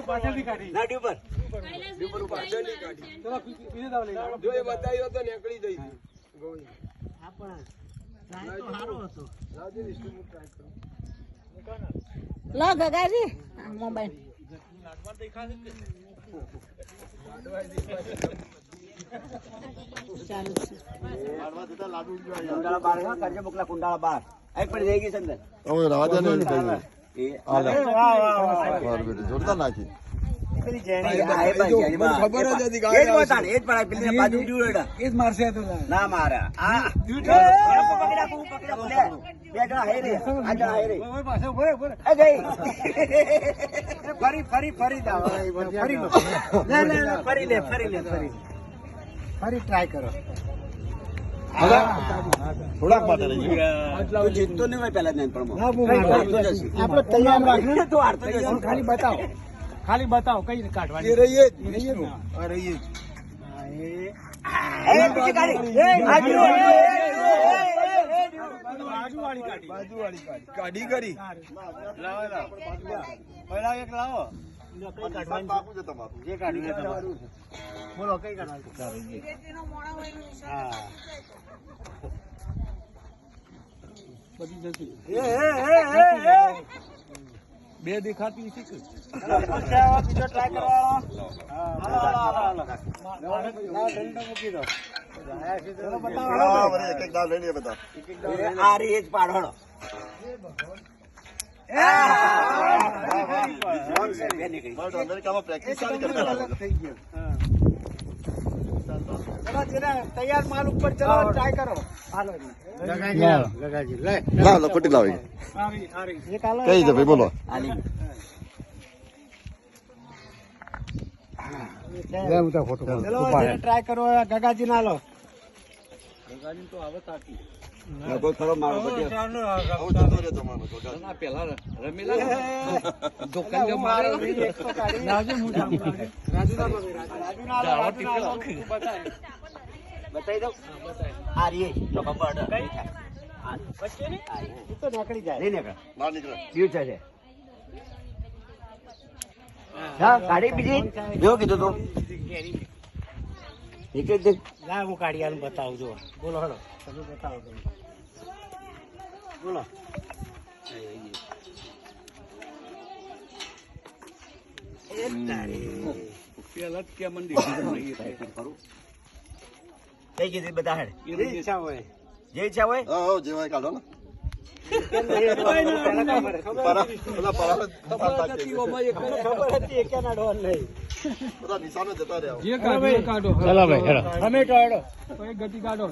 પાછળથી કાઢી ના ડ્યુ પર પાછળની કાઢી. ચલો બીજે દાવ લઈ લો. જો એ બતાવ્યો તો નીકળી જઈ ગોળી. લાવજો instrument try કરો. લો ગગાજી મોબાઈલ કુંડાળા બાર કરજો મોકલા કુંડાળા બાર એક પણ જઈ ગઈ છે અંદર જોરદાર નાખી એ જ મારશે આ તો ના મારા પાછળ ઉભો રહે. ફરી ટ્રાય કરો થોડાક માટે રહી તું જીતતો નહીં હોય પેલા જ પણ આપણે તૈયાર રાખીને તું હારતો જશે. ખાલી બતાવો કઈ રીતે કાઢવાની. એ રહીએ જ. આ રહીએ જ. બાજુવાળી કાઢી. બાજુવાળી કાઢી. કાઢી કરી. પહેલા એક લાવો બાપુ છે તમારું જે કાઢ્યું એ તમારું. બોલો કઈ કાઢવાનું હા બધી જતી. એ બે દેખાતી શીખ. બીજો ટ્રાય કરવાનો મૂકી દો એક એક દાળ લઈ લઈએ બધા આ રી જ પાડો અમેરિકામાં પ્રેક્ટિસ સારી કરતા લાગે. તૈયાર માલ ઉપર ચલો ટ્રાય કરો લાવ લો પટ્ટી લાવી કઈ છે ભાઈ બોલો ચલો ટ્રાય કરો ગગાજી ના લો કોઈ ખરો મારો પટ્ટી આવું જતો રહે તમારો બતાવી દઉં આ રી તો ખબર તો નીકળી જાય નહીં નીકળે બહાર નીકળે ફ્યુચર છે હા ગાડી બીજી જો કીધું તું નીકળી દે ના હું કાઢિયાનું બતાવું જો બોલો હલો તમે બતાવો તમે બોલો પેલા જ કે મંદિર કઈ કીધી બધા હેડ જે ઈચ્છા હોય હા જેવાય કાઢો ને ખબર હતી એક ના ડોન નહીં બધા નિશાને જતા રહ્યા જે કાઢો કાઢો. ચલો ભાઈ તમે કાઢો કોઈ ગતિ કાઢો.